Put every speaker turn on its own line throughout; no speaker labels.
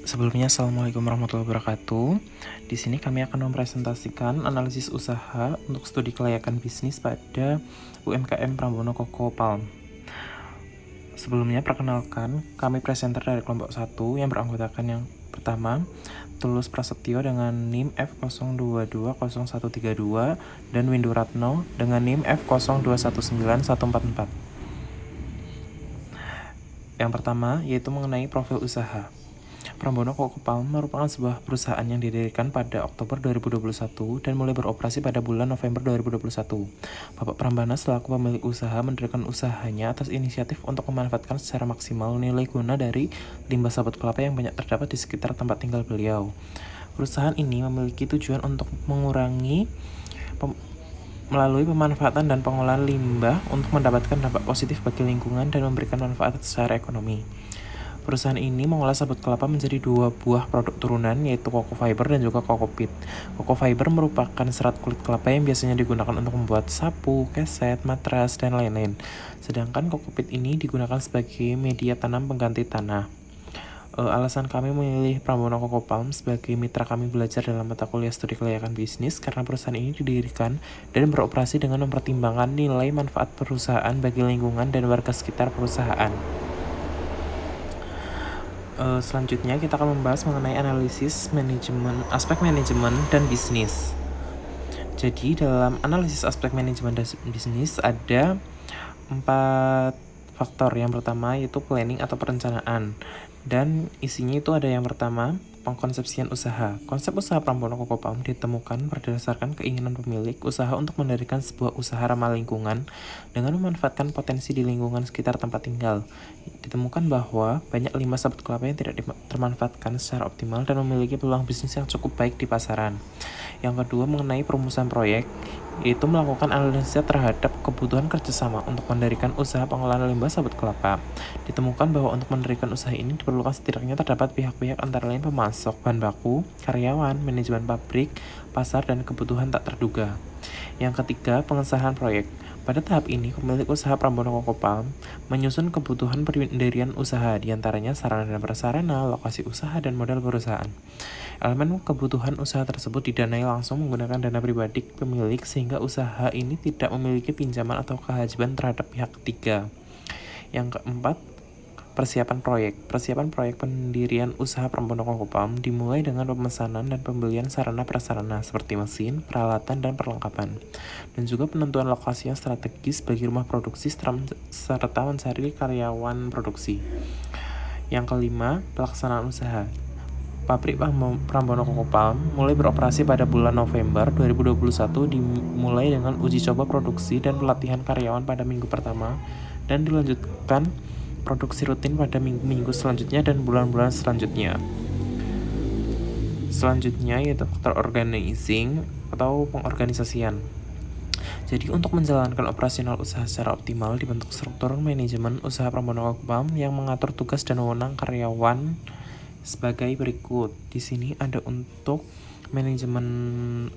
Sebelumnya, Assalamualaikum warahmatullahi wabarakatuh. Di sini kami akan mempresentasikan analisis usaha untuk studi kelayakan bisnis pada UMKM Prambono Coco Palm. Sebelumnya, perkenalkan, kami presenter dari kelompok 1 yang beranggotakan yang pertama, Tulus Prasetyo dengan NIM F02200132 dan Windu Ratno dengan NIM F02191144. Yang pertama, yaitu mengenai profil usaha. Prambono Coco Palm merupakan sebuah perusahaan yang didirikan pada Oktober 2021 dan mulai beroperasi pada bulan November 2021. Bapak Prambana selaku pemilik usaha mendirikan usahanya atas inisiatif untuk memanfaatkan secara maksimal nilai guna dari limbah sabut kelapa yang banyak terdapat di sekitar tempat tinggal beliau. Perusahaan ini memiliki tujuan untuk mengurangi melalui pemanfaatan dan pengolahan limbah untuk mendapatkan dampak positif bagi lingkungan dan memberikan manfaat secara ekonomi. Perusahaan ini mengolah sabut kelapa menjadi 2 buah produk turunan, yaitu Coco Fiber dan juga Coco Peat. Coco Fiber merupakan serat kulit kelapa yang biasanya digunakan untuk membuat sapu, keset, matras, dan lain-lain. Sedangkan Coco Peat ini digunakan sebagai media tanam pengganti tanah. Alasan kami memilih Prambono Coco Palm sebagai mitra kami belajar dalam mata kuliah studi kelayakan bisnis karena perusahaan ini didirikan dan beroperasi dengan mempertimbangkan nilai manfaat perusahaan bagi lingkungan dan warga sekitar perusahaan. Selanjutnya kita akan membahas mengenai analisis manajemen, aspek manajemen dan bisnis. Jadi dalam analisis aspek manajemen dan bisnis ada 4 faktor. Yang pertama yaitu planning atau perencanaan. Dan isinya itu ada yang pertama, pengkonsepsian usaha. Konsep usaha Prambono Coco Palm ditemukan berdasarkan keinginan pemilik usaha untuk mendirikan sebuah usaha ramah lingkungan dengan memanfaatkan potensi di lingkungan sekitar tempat tinggal. Ditemukan bahwa banyak limbah sabut kelapa yang tidak termanfaatkan secara optimal dan memiliki peluang bisnis yang cukup baik di pasaran. Yang kedua mengenai perumusan proyek, yaitu melakukan analisa terhadap kebutuhan kerjasama untuk mendirikan usaha pengolahan limbah sabut kelapa. Ditemukan bahwa untuk mendirikan usaha ini diperlukan setidaknya terdapat pihak-pihak antara lain pemasok bahan baku, karyawan, manajemen pabrik, pasar, dan kebutuhan tak terduga. Yang ketiga, pengesahan proyek. Pada tahap ini, pemilik usaha Prambono Coco Palm menyusun kebutuhan pendirian usaha, diantaranya sarana dan prasarana, lokasi usaha, dan modal perusahaan. Elemen kebutuhan usaha tersebut didanai langsung menggunakan dana pribadi pemilik sehingga usaha ini tidak memiliki pinjaman atau kewajiban terhadap pihak ketiga. Yang keempat, persiapan proyek. Persiapan proyek pendirian usaha Prambono Coco Palm dimulai dengan pemesanan dan pembelian sarana prasarana seperti mesin, peralatan, dan perlengkapan. Dan juga penentuan lokasi yang strategis bagi rumah produksi serta mencari karyawan produksi. Yang kelima, pelaksanaan usaha. Pabrik Prambono Coco Palm mulai beroperasi pada bulan November 2021 dimulai dengan uji coba produksi dan pelatihan karyawan pada minggu pertama dan dilanjutkan produksi rutin pada minggu-minggu selanjutnya dan bulan-bulan selanjutnya. Selanjutnya yaitu faktor organizing atau pengorganisasian. Jadi untuk menjalankan operasional usaha secara optimal dibentuk struktur manajemen usaha Prambono Coco Palm yang mengatur tugas dan wewenang karyawan sebagai berikut. Di sini ada untuk manajemen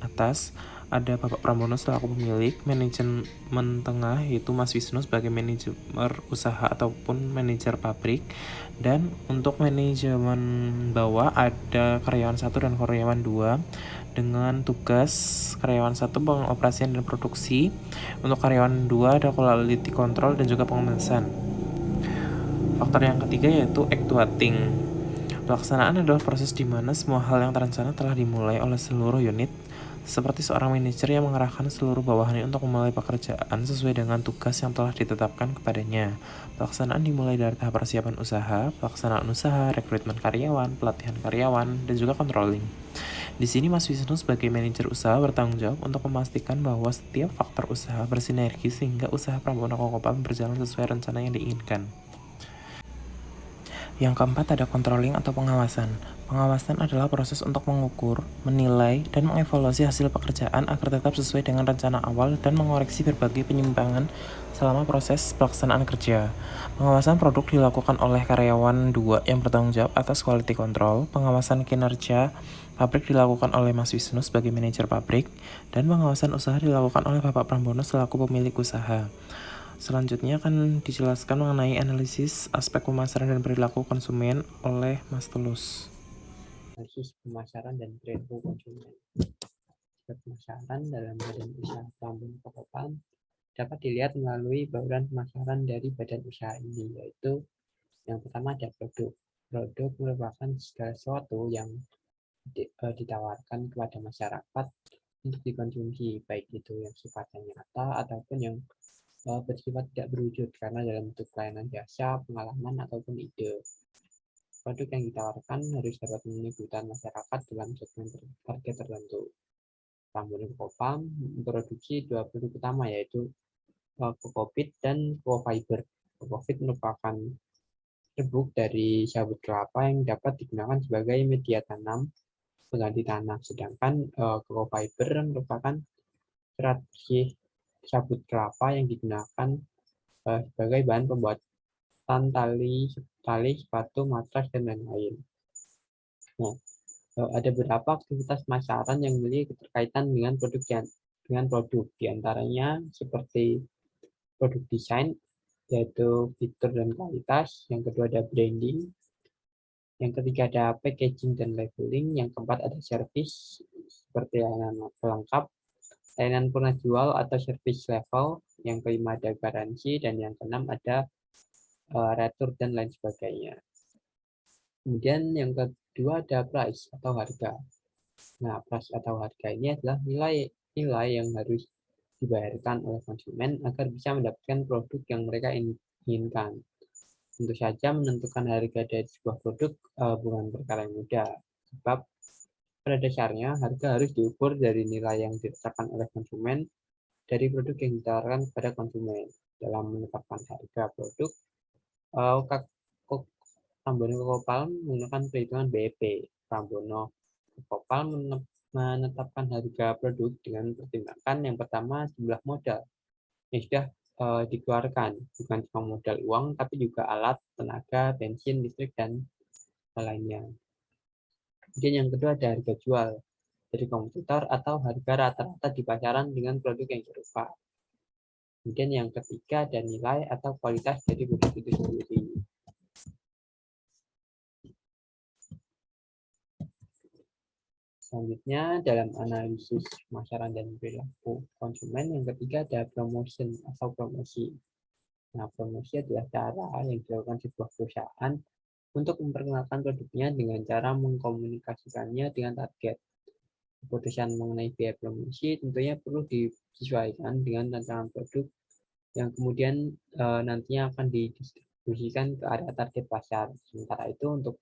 atas, ada Bapak Prambono selaku pemilik, manajemen tengah yaitu Mas Wisnu sebagai manajer usaha ataupun manajer pabrik, dan untuk manajemen bawah ada karyawan 1 dan karyawan 2 dengan tugas karyawan 1 pengoperasian dan produksi, untuk karyawan 2 ada quality control dan juga pengemesan. Faktor yang ketiga yaitu actuating. Pelaksanaan adalah proses di mana semua hal yang terencana telah dimulai oleh seluruh unit, seperti seorang manajer yang mengarahkan seluruh bawahannya untuk memulai pekerjaan sesuai dengan tugas yang telah ditetapkan kepadanya. Pelaksanaan dimulai dari tahap persiapan usaha, pelaksanaan usaha, rekrutmen karyawan, pelatihan karyawan, dan juga controlling. Di sini Mas Wisnu sebagai manajer usaha bertanggung jawab untuk memastikan bahwa setiap faktor usaha bersinergi sehingga usaha Prambono Coco Palm berjalan sesuai rencana yang diinginkan. Yang keempat ada controlling atau pengawasan. Pengawasan adalah proses untuk mengukur, menilai, dan mengevaluasi hasil pekerjaan agar tetap sesuai dengan rencana awal dan mengoreksi berbagai penyimpangan selama proses pelaksanaan kerja. Pengawasan produk dilakukan oleh karyawan 2 yang bertanggung jawab atas quality control. Pengawasan kinerja pabrik dilakukan oleh Mas Wisnu sebagai manajer pabrik, dan pengawasan usaha dilakukan oleh Bapak Prambono selaku pemilik usaha. Selanjutnya akan dijelaskan mengenai analisis aspek pemasaran dan perilaku konsumen oleh Mas Tulus.
analisis pemasaran dan perilaku konsumen. Pemasaran dalam badan usaha Prambors Kokopalm dapat dilihat melalui bauran pemasaran dari badan usaha ini, yaitu yang pertama ada produk. Produk merupakan segala sesuatu yang ditawarkan kepada masyarakat untuk dikonsumsi, baik itu yang sifatnya nyata ataupun yang bersifat tidak berwujud karena dalam bentuk pelayanan jasa, pengalaman, ataupun ide. Produk yang ditawarkan harus dapat memenuhi kebutuhan masyarakat dalam segmen target tertentu. Prambors Kokopalm memproduksi dua produk utama, yaitu Kokopit dan Kokofiber. Kokopit merupakan serbuk dari sabut kelapa yang dapat digunakan sebagai media tanam pengganti tanah, sedangkan Kokofiber merupakan serat bersih sabut kelapa yang digunakan sebagai bahan pembuatan tali, sepatu, matras, dan lain-lain. Nah, ada beberapa aktivitas pemasaran yang memiliki keterkaitan dengan produk, diantaranya seperti produk desain, yaitu fitur dan kualitas. Yang kedua ada branding. Yang ketiga ada packaging dan labeling. Yang keempat ada service, seperti layanan pelengkap, layanan purna jual atau service level. Yang kelima ada garansi, dan yang keenam ada retur dan lain sebagainya. Kemudian yang kedua ada price atau harga. Nah, price atau harga ini adalah nilai yang harus dibayarkan oleh konsumen agar bisa mendapatkan produk yang mereka inginkan. Tentu saja menentukan harga dari sebuah produk bukan perkara yang mudah, sebab pada dasarnya harga harus diukur dari nilai yang ditetapkan oleh konsumen dari produk yang ditawarkan kepada konsumen. Dalam menetapkan harga produk, Prambors Kokopalm menggunakan perhitungan BEP. Prambors Kokopalm menetapkan harga produk dengan pertimbangan yang pertama jumlah modal yang sudah dikeluarkan, bukan cuma modal uang, tapi juga alat, tenaga, bensin, listrik, dan lainnya. Kemudian yang kedua ada harga jual dari kompetitor atau harga rata-rata di pasaran dengan produk yang serupa. Kemudian yang ketiga ada nilai atau kualitas dari produk itu sendiri. Selanjutnya, dalam analisis pemasaran dan perilaku konsumen, yang ketiga ada promotion atau promosi. Nah, promosi adalah cara yang dilakukan sebuah perusahaan untuk memperkenalkan produknya dengan cara mengkomunikasikannya dengan target. Keputusan mengenai biaya promosi tentunya perlu disesuaikan dengan rancangan produk yang kemudian nantinya akan didistribusikan ke area target pasar. Sementara itu untuk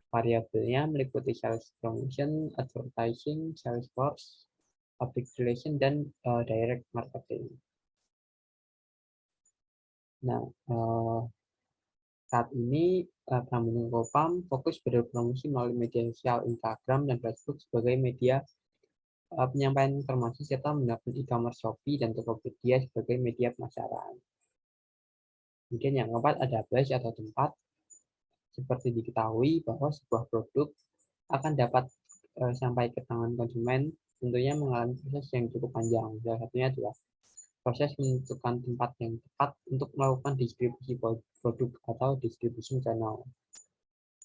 variabelnya meliputi sales promotion, advertising, sales force, public relation, dan direct marketing. Nah, saat ini Prambors Kokopalm fokus pada promosi melalui media sosial Instagram dan Facebook sebagai media penyampaian informasi serta menggunakan e-commerce Shopee dan Tokopedia sebagai media pemasaran. Kemudian yang keempat ada place atau tempat. Seperti diketahui bahwa sebuah produk akan dapat sampai ke tangan konsumen tentunya mengalami proses yang cukup panjang. Salah satunya adalah proses menentukan tempat yang tepat untuk melakukan distribusi produk atau distribution channel.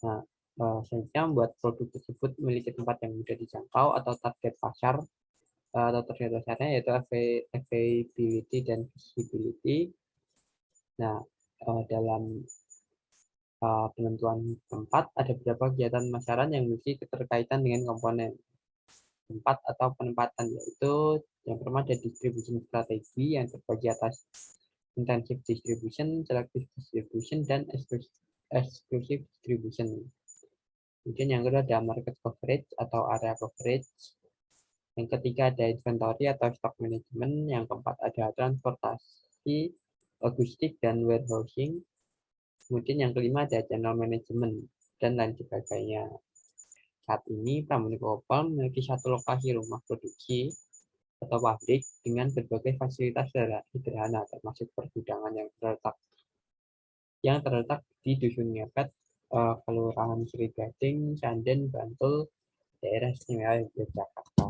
Nah, selanjutnya membuat produk tersebut memiliki tempat yang mudah dijangkau atau target pasar atau target pasarnya yaitu availability dan visibility. Nah, dalam penentuan tempat ada beberapa kegiatan pemasaran yang memiliki keterkaitan dengan komponen tempat atau penempatan, yaitu yang pertama ada distribution strategi yang terbagi atas intensive distribution, selective distribution, dan exclusive distribution. Kemudian yang kedua ada market coverage atau area coverage. Yang ketiga ada inventory atau stock management. Yang keempat ada transportasi, logistik, dan warehousing. Kemudian yang kelima ada channel management dan lain sebagainya. Saat ini Prambors Kokopalm memiliki satu lokasi rumah produksi atau pabrik dengan berbagai fasilitas sederhana termasuk pergudangan yang terletak di Dusun Ngepet, Kelurahan Srigading, Sanden, Bantul, Daerah Istimewa Yogyakarta.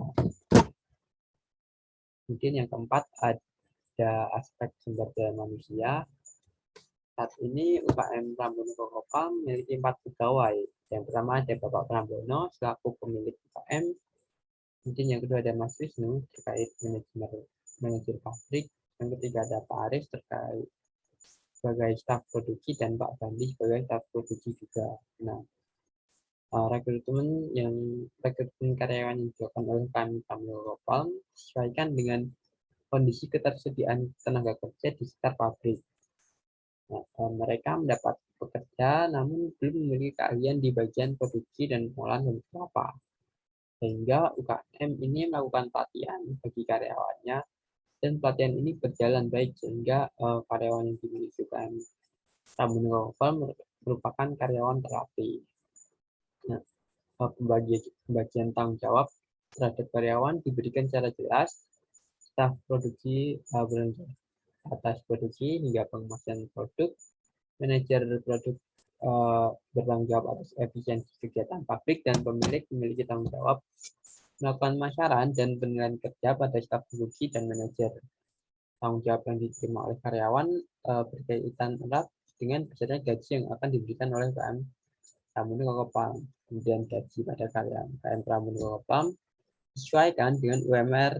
Kemudian yang keempat ada aspek sumber daya manusia. Saat ini UKM Prambors Kokopalm memiliki 4 pegawai Yang pertama ada Bapak Prambono selaku pemilik UKM. Kemudian yang kedua ada Mas Wisnu terkait manajer pabrik. Yang ketiga ada Pak Aris terkait sebagai staf produksi dan Pak Bandi sebagai staf produksi juga. Nah, rekrutmen karyawan yang dilakukan oleh kami lokal disesuaikan dengan kondisi ketersediaan tenaga kerja di sekitar pabrik. Nah, mereka mendapat pekerja namun belum memiliki keahlian di bagian produksi dan pengolahan bambu kelapa. Sehingga UKM ini melakukan pelatihan bagi karyawannya dan pelatihan ini berjalan baik sehingga karyawan yang dimiliki UKM Tambun Lokal merupakan karyawan terlatih. Nah, pembagian tanggung jawab terhadap karyawan diberikan secara jelas. Staf produksi bertanggung atas produksi hingga pengemasan produk, manajer produk bertanggung jawab atas efisiensi kegiatan pabrik, dan pemilik memiliki tanggung jawab melakukan pemasaran dan penilaian kerja pada staf produksi dan manajer. Tanggung jawab yang diterima oleh karyawan berkaitan erat dengan besaran gaji yang akan diberikan oleh UKM Pramuno Kokopam. Kemudian gaji pada karyawan UKM Pramuno Kokopam disesuaikan dengan UMR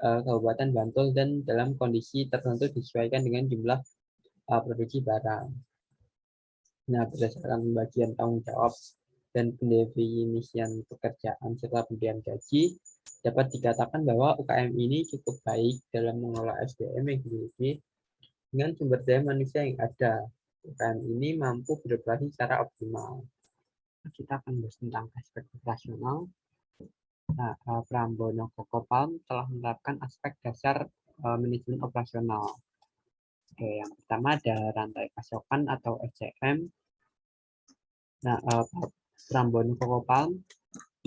Kabupaten Bantul dan dalam kondisi tertentu disesuaikan dengan jumlah produksi barang. Nah, berdasarkan pembagian tanggung jawab dan pendefinisian pekerjaan serta pemberian gaji, dapat dikatakan bahwa UKM ini cukup baik dalam mengelola SDM yang dimiliki dengan sumber daya manusia yang ada. UKM ini mampu beroperasi secara optimal. Kita akan bahas tentang aspek operasional. Nah, Prambono Kokopam telah menerapkan aspek dasar manajemen operasional. Oke, yang pertama ada rantai pasokan atau SCM. Nah, Prambono Kokopam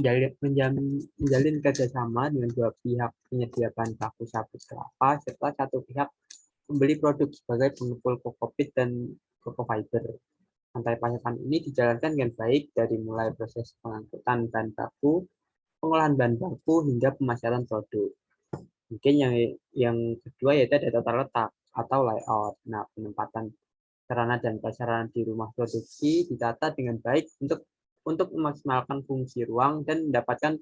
menjalin kerjasama dengan dua pihak penyedia bahan baku sabut kelapa serta satu pihak membeli produk sebagai pengepul kokopit dan kokofiber. Rantai pasokan ini dijalankan dengan baik dari mulai proses pengangkutan bahan baku, pengolahan bahan baku hingga pemasaran produk. Mungkin yang kedua yaitu ada tata letak atau layout. Nah, penempatan sarana dan prasarana di rumah produksi ditata dengan baik untuk memaksimalkan fungsi ruang dan mendapatkan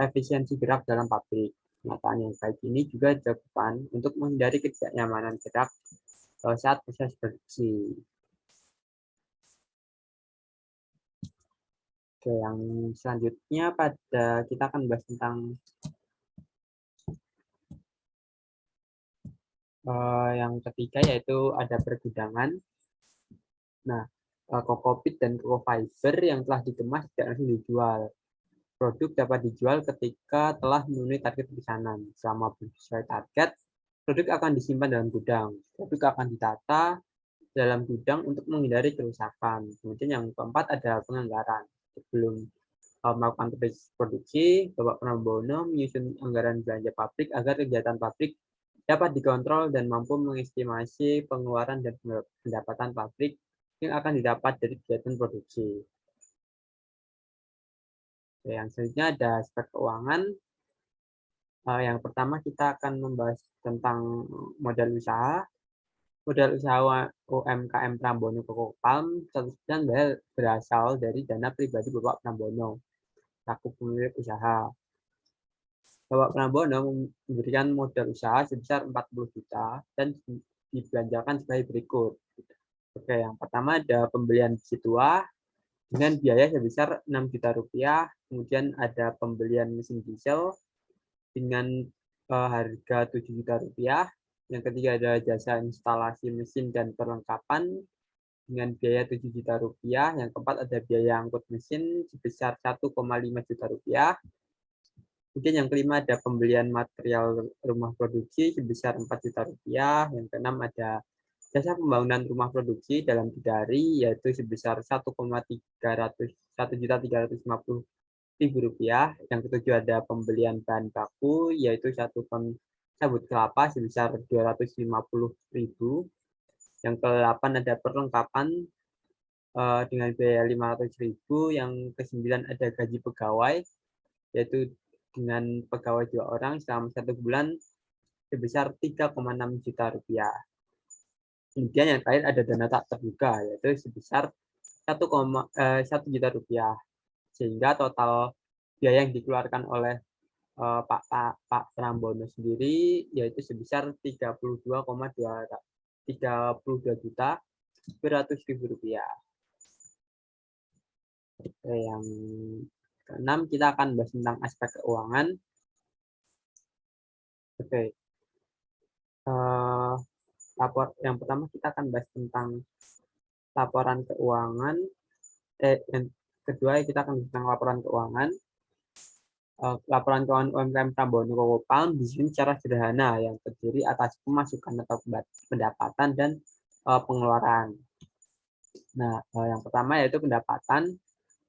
efisiensi gerak dalam pabrik. Penataan yang baik ini juga dilakukan untuk menghindari ketidaknyamanan gerak saat proses produksi. Oke, yang selanjutnya kita akan bahas tentang yang ketiga yaitu ada pergudangan. Nah, kokopit dan kokofiber yang telah dikemas tidak langsung dijual. Produk dapat dijual ketika telah memenuhi target pesanan. Selama belum sesuai target, produk akan disimpan dalam gudang. Produk akan ditata dalam gudang untuk menghindari kerusakan. Kemudian yang keempat ada penganggaran. Sebelum melakukan produksi, Bapak Prambono menyusun anggaran belanja pabrik agar kegiatan pabrik dapat dikontrol dan mampu mengestimasi pengeluaran dan pendapatan pabrik yang akan didapat dari kegiatan produksi. Yang selanjutnya ada aspek keuangan. Yang pertama kita akan membahas tentang modal usaha. Modal usaha UMKM Prambono Kokopam 100% berasal dari dana pribadi Bapak Prambono, selaku pemilik usaha. Bapak Prambono memberikan modal usaha sebesar 40 juta dan dibelanjakan sebagai berikut. Oke, yang pertama ada pembelian besi tua dengan biaya sebesar 6 juta rupiah, kemudian ada pembelian mesin diesel dengan harga 7 juta rupiah, yang ketiga ada jasa instalasi mesin dan perlengkapan dengan biaya 7 juta rupiah, yang keempat ada biaya angkut mesin sebesar 1,5 juta rupiah, kemudian yang kelima ada pembelian material rumah produksi sebesar 4 juta rupiah, yang keenam ada jasa pembangunan rumah produksi dalam 3 hari yaitu sebesar 1.350.000 rupiah. Yang ketujuh ada pembelian bahan baku yaitu 1 ton sabut kelapa sebesar 250.000. Yang ke-8 ada perlengkapan dengan biaya 500.000. Yang ke-9 ada gaji pegawai yaitu dengan pegawai 2 orang selama 1 bulan sebesar 3,6 juta rupiah. Kemudian yang terakhir ada dana tak terduga yaitu sebesar 1 juta rupiah, sehingga total biaya yang dikeluarkan oleh Pak Prambono sendiri yaitu sebesar 32 juta 200.000 rupiah. Yang keenam kita akan bahas tentang aspek keuangan. Yang pertama kita akan bahas tentang laporan keuangan. Yang kedua kita akan bahas tentang laporan keuangan. Laporan keuangan UMKM Prambono Coco Palm disusun secara sederhana yang terdiri atas pemasukan atau pendapatan dan pengeluaran. Nah, yang pertama yaitu pendapatan.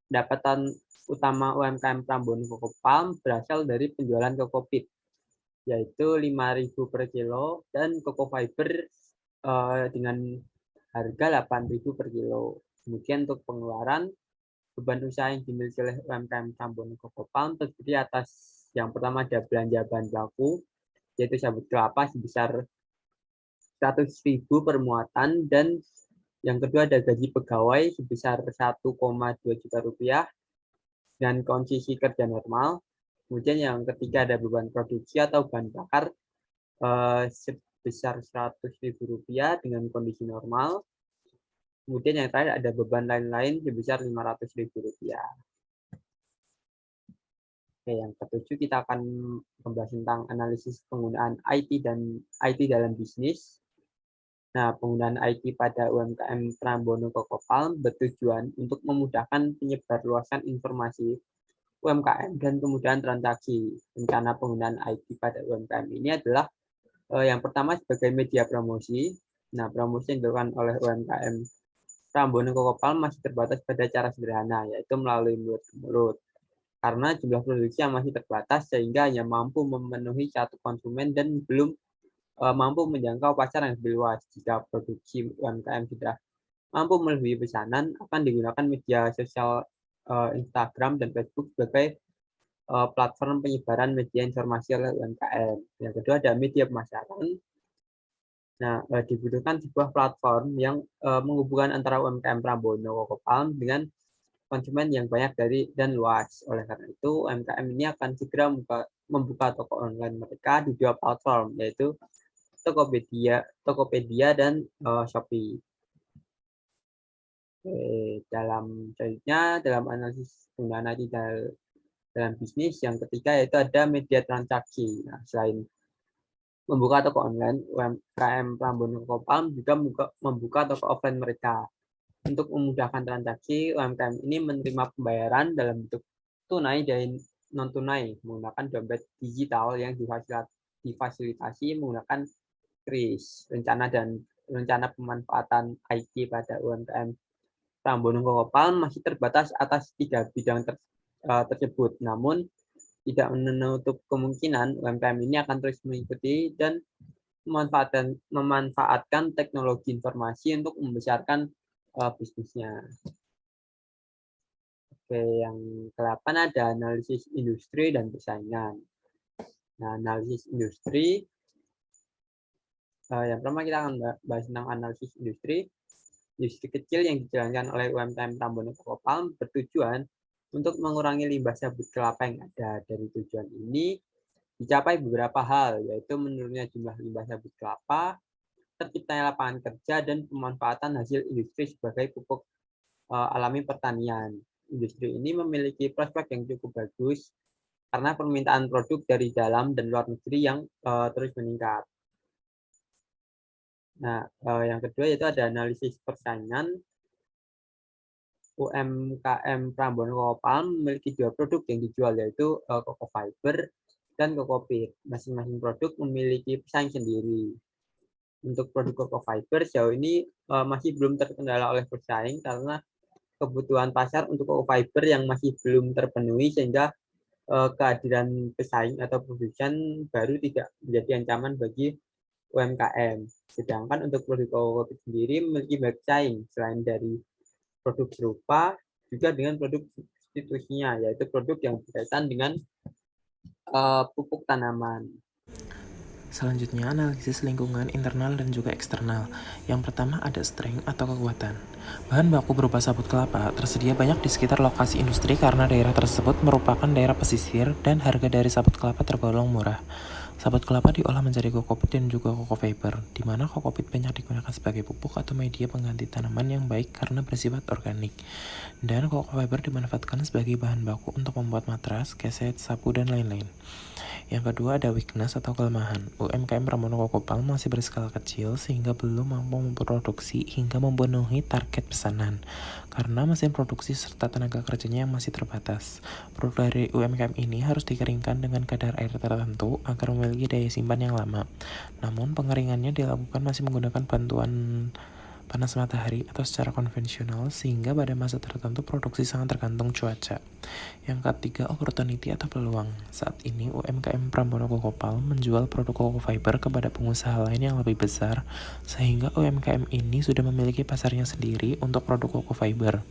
Pendapatan utama UMKM Prambono Coco Palm berasal dari penjualan Cocopit, yaitu 5.000 per kilo, dan Coco Fiber dengan harga 8.000 per kilo. Kemudian untuk pengeluaran, beban usaha yang dimiliki oleh UMKM Prambono Coco Palm terdiri atas yang pertama ada belanja bahan baku, yaitu sabut kelapa sebesar 100.000 per muatan, dan yang kedua ada gaji pegawai sebesar 1,2 juta rupiah dan konsisi kerja normal. Kemudian yang ketiga ada beban produksi atau bahan bakar sebesar 100.000 rupiah dengan kondisi normal. Kemudian yang terakhir ada beban lain-lain sebesar 500.000 rupiah. Yang ketujuh kita akan membahas tentang analisis penggunaan IT dalam bisnis. Nah, penggunaan IT pada UMKM Prambono Coco Palm bertujuan untuk memudahkan penyebarluasan informasi UMKM dan kemudahan transaksi. Rencana penggunaan IT pada UMKM ini adalah yang pertama sebagai media promosi. Nah, promosi yang dilakukan oleh UMKM Prambono Coco Palm masih terbatas pada cara sederhana, yaitu melalui mulut ke mulut. Karena jumlah produksi yang masih terbatas sehingga hanya mampu memenuhi satu konsumen dan belum mampu menjangkau pasar yang lebih luas. Jika produksi UMKM sudah mampu melebihi pesanan, akan digunakan media sosial Instagram dan Facebook sebagai platform penyebaran media informasi oleh UMKM. Yang kedua ada media pemasaran. Nah, dibutuhkan sebuah platform yang menghubungkan antara UMKM Prambono Coco Palm dengan konsumen yang banyak dan luas. Oleh karena itu, UMKM ini akan segera membuka toko online mereka di dua platform, yaitu Tokopedia dan Shopee. Dalam analisis penggunaan IT dalam bisnis, yang ketiga yaitu ada media transaksi. Nah, selain membuka toko online, UMKM Prambono Coco Palm juga membuka toko offline mereka. Untuk memudahkan transaksi, UMKM ini menerima pembayaran dalam bentuk tunai dan non-tunai menggunakan dompet digital yang difasilitasi menggunakan KRIS. Rencana pemanfaatan IT pada UMKM Prambono Coco Palm masih terbatas atas 3 bidang tersebut. Namun, tidak menutup kemungkinan UMKM ini akan terus mengikuti dan memanfaatkan teknologi informasi untuk membesarkan bisnisnya. Yang ke-8 ada analisis industri dan persaingan. Nah, analisis industri. Yang pertama kita akan bahas tentang analisis industri. Industri kecil yang dijalankan oleh UMKM Prambono Coco Palm bertujuan untuk mengurangi limbah sabut kelapa yang ada. Dari tujuan ini dicapai beberapa hal, yaitu menurunnya jumlah limbah sabut kelapa, terciptanya lapangan kerja, dan pemanfaatan hasil industri sebagai pupuk alami pertanian. Industri ini memiliki prospek yang cukup bagus karena permintaan produk dari dalam dan luar negeri yang terus meningkat. Nah, yang kedua yaitu ada analisis persaingan. UMKM Prambono Coco Palm memiliki 2 produk yang dijual, yaitu Coco Fiber dan Cocopit. Masing-masing produk memiliki pesaing sendiri. Untuk produk Coco Fiber sejauh ini masih belum terkendala oleh pesaing karena kebutuhan pasar untuk Coco Fiber yang masih belum terpenuhi, sehingga kehadiran pesaing atau produsen baru tidak menjadi ancaman bagi UMKM. Sedangkan untuk produk Cocopit sendiri memiliki banyak pesaing selain dari produk serupa juga dengan produk substitusinya, yaitu produk yang berkaitan dengan pupuk tanaman.
Selanjutnya, analisis lingkungan internal dan juga eksternal. Yang pertama ada strength atau kekuatan. Bahan baku berupa sabut kelapa tersedia banyak di sekitar lokasi industri karena daerah tersebut merupakan daerah pesisir dan harga dari sabut kelapa tergolong murah. Sabut kelapa diolah menjadi kokopit dan juga koko fiber, di mana kokopit banyak digunakan sebagai pupuk atau media pengganti tanaman yang baik karena bersifat organik. Dan koko fiber dimanfaatkan sebagai bahan baku untuk membuat matras, keset, sapu, dan lain-lain. Yang kedua ada weakness atau kelemahan. UMKM Pramono Coco Palm masih berskala kecil sehingga belum mampu memproduksi hingga memenuhi target pesanan karena mesin produksi serta tenaga kerjanya yang masih terbatas. Produk dari UMKM ini harus dikeringkan dengan kadar air tertentu agar memiliki daya simpan yang lama. Namun pengeringannya dilakukan masih menggunakan bantuan panas matahari atau secara konvensional sehingga pada masa tertentu produksi sangat tergantung cuaca. Yang ketiga, opportunity atau peluang. Saat ini UMKM Pramono Coco Palm menjual produk coco fiber kepada pengusaha lain yang lebih besar sehingga UMKM ini sudah memiliki pasarnya sendiri untuk produk coco fiber.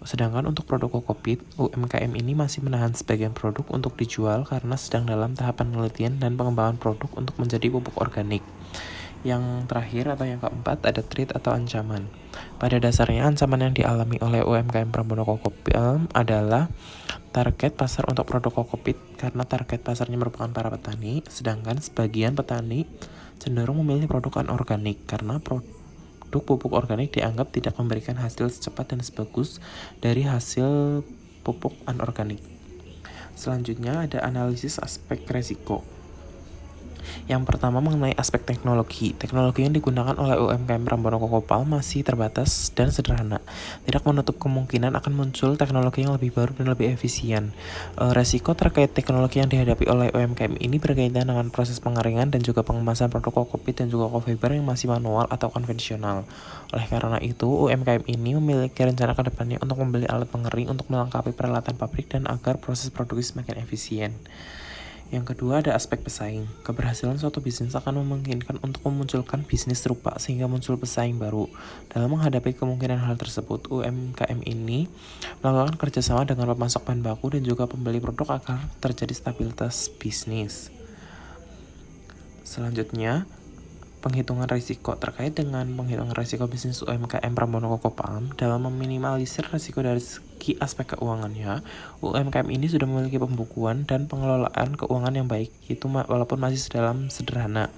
Sedangkan untuk produk kokopit, UMKM ini masih menahan sebagian produk untuk dijual karena sedang dalam tahapan penelitian dan pengembangan produk untuk menjadi pupuk organik. Yang terakhir atau yang keempat ada threat atau ancaman. Pada dasarnya ancaman yang dialami oleh UMKM Pramono Coco Palm adalah target pasar untuk produk kokopit karena target pasarnya merupakan para petani, sedangkan sebagian petani cenderung memilih produk anorganik karena produk pupuk organik dianggap tidak memberikan hasil secepat dan sebagus dari hasil pupuk anorganik. Selanjutnya ada analisis aspek resiko. Yang pertama mengenai aspek teknologi. Teknologi yang digunakan oleh UMKM Pramono Coco Palm masih terbatas dan sederhana. Tidak menutup kemungkinan akan muncul teknologi yang lebih baru dan lebih efisien. Resiko terkait teknologi yang dihadapi oleh UMKM ini berkaitan dengan proses pengeringan dan juga pengemasan produk kokopit dan juga coco fiber yang masih manual atau konvensional. Oleh karena itu, UMKM ini memiliki rencana ke depannya untuk membeli alat pengering untuk melengkapi peralatan pabrik dan agar proses produksi semakin efisien. Yang kedua ada aspek pesaing. Keberhasilan suatu bisnis akan memungkinkan untuk memunculkan bisnis serupa sehingga muncul pesaing baru. Dalam menghadapi kemungkinan hal tersebut, UMKM ini melakukan kerjasama dengan pemasok bahan baku dan juga pembeli produk agar terjadi stabilitas bisnis. Selanjutnya, penghitungan risiko. Terkait dengan penghitungan risiko bisnis UMKM Pramono Coco Palm dalam meminimalisir risiko dari segi aspek keuangannya, UMKM ini sudah memiliki pembukuan dan pengelolaan keuangan yang baik, itu walaupun masih dalam sederhana,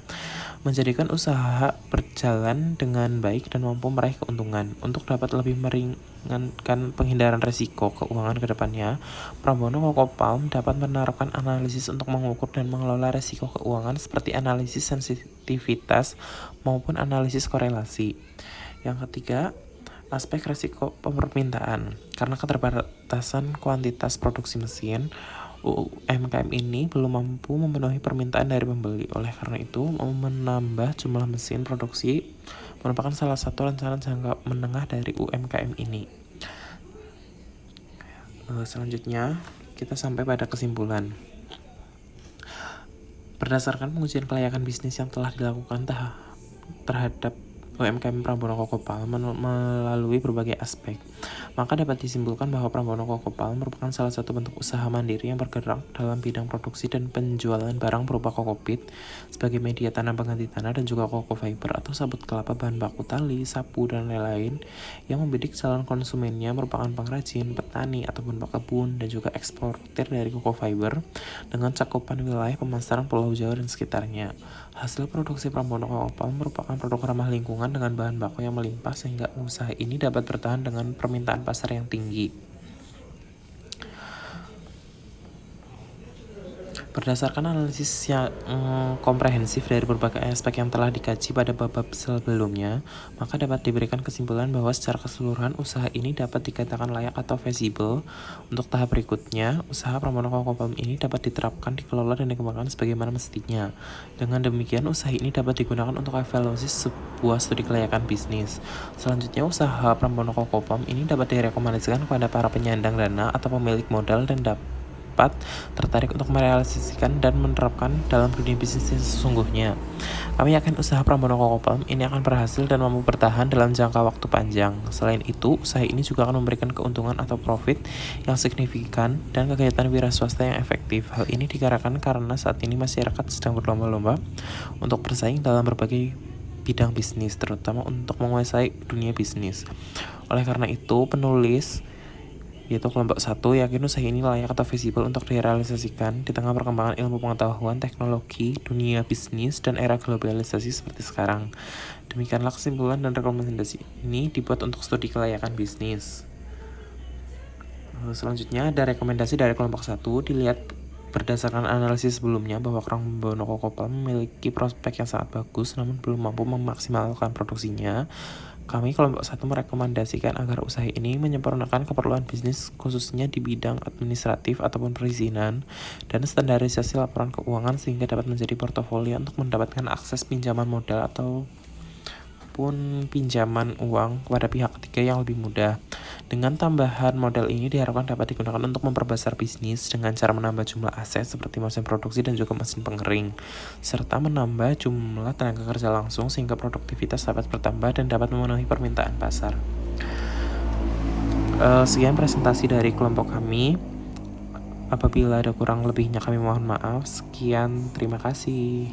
menjadikan usaha berjalan dengan baik dan mampu meraih keuntungan. Untuk dapat lebih meringankan penghindaran risiko keuangan ke depannya, Pramono Coco Palm dapat menerapkan analisis untuk mengukur dan mengelola risiko keuangan seperti analisis sensitivitas maupun analisis korelasi. Yang ketiga, aspek risiko permintaan. Karena keterbatasan kuantitas produksi mesin, UMKM ini belum mampu memenuhi permintaan dari pembeli. Oleh karena itu, menambah jumlah mesin produksi merupakan salah satu rencana jangka menengah dari UMKM ini. Selanjutnya, kita sampai pada kesimpulan. Berdasarkan pengujian kelayakan bisnis yang telah dilakukan terhadap UMKM Pramono Coco Palm melalui berbagai aspek, maka dapat disimpulkan bahwa Pramono Coco Palm merupakan salah satu bentuk usaha mandiri yang bergerak dalam bidang produksi dan penjualan barang berupa kokopit sebagai media tanam pengganti tanah dan juga coco fiber atau sabut kelapa, bahan baku tali, sapu, dan lain-lain yang membidik calon konsumennya merupakan pengrajin, petani, ataupun pekebun dan juga eksportir dari coco fiber dengan cakupan wilayah pemasaran Pulau Jawa dan sekitarnya. Hasil produksi Pramono Coco Palm merupakan produk ramah lingkungan dengan bahan baku yang melimpah sehingga usaha ini dapat bertahan dengan permintaan pasar yang tinggi. Berdasarkan analisis yang komprehensif dari berbagai aspek yang telah dikaji pada bab sebelumnya, maka dapat diberikan kesimpulan bahwa secara keseluruhan usaha ini dapat dikatakan layak atau feasible. Untuk tahap berikutnya, usaha Pramono Coco Palm ini dapat diterapkan, dikelola, dan dikembangkan sebagaimana mestinya. Dengan demikian, usaha ini dapat digunakan untuk evaluasi sebuah studi kelayakan bisnis. Selanjutnya, usaha Pramono Coco Palm ini dapat direkomendasikan kepada para penyandang dana atau pemilik modal dan dapat cepat, tertarik untuk merealisasikan dan menerapkan dalam dunia bisnis sesungguhnya. Kami yakin usaha Prambono Coco Palm ini akan berhasil dan mampu bertahan dalam jangka waktu panjang. Selain itu, usaha ini juga akan memberikan keuntungan atau profit yang signifikan dan kegiatan wira swasta yang efektif. Hal ini dikarenakan karena saat ini masyarakat sedang berlomba-lomba untuk bersaing dalam berbagai bidang bisnis, terutama untuk menguasai dunia bisnis. Oleh karena itu, penulis yaitu kelompok 1 yakin usaha ini layak atau visible untuk direalisasikan di tengah perkembangan ilmu pengetahuan, teknologi, dunia bisnis, dan era globalisasi seperti sekarang. Demikianlah kesimpulan dan rekomendasi ini dibuat untuk studi kelayakan bisnis. Selanjutnya ada rekomendasi dari kelompok 1. Dilihat berdasarkan analisis sebelumnya bahwa Prambono Coco Palm memiliki prospek yang sangat bagus namun belum mampu memaksimalkan produksinya. Kami kelompok 1 merekomendasikan agar usaha ini menyempurnakan keperluan bisnis khususnya di bidang administratif ataupun perizinan dan standarisasi laporan keuangan sehingga dapat menjadi portofolio untuk mendapatkan akses pinjaman modal ataupun pinjaman uang kepada pihak ketiga yang lebih mudah. Dengan tambahan modal ini diharapkan dapat digunakan untuk memperbesar bisnis dengan cara menambah jumlah aset seperti mesin produksi dan juga mesin pengering, serta menambah jumlah tenaga kerja langsung sehingga produktivitas dapat bertambah dan dapat memenuhi permintaan pasar. Sekian presentasi dari kelompok kami. Apabila ada kurang lebihnya kami mohon maaf. Sekian, terima kasih.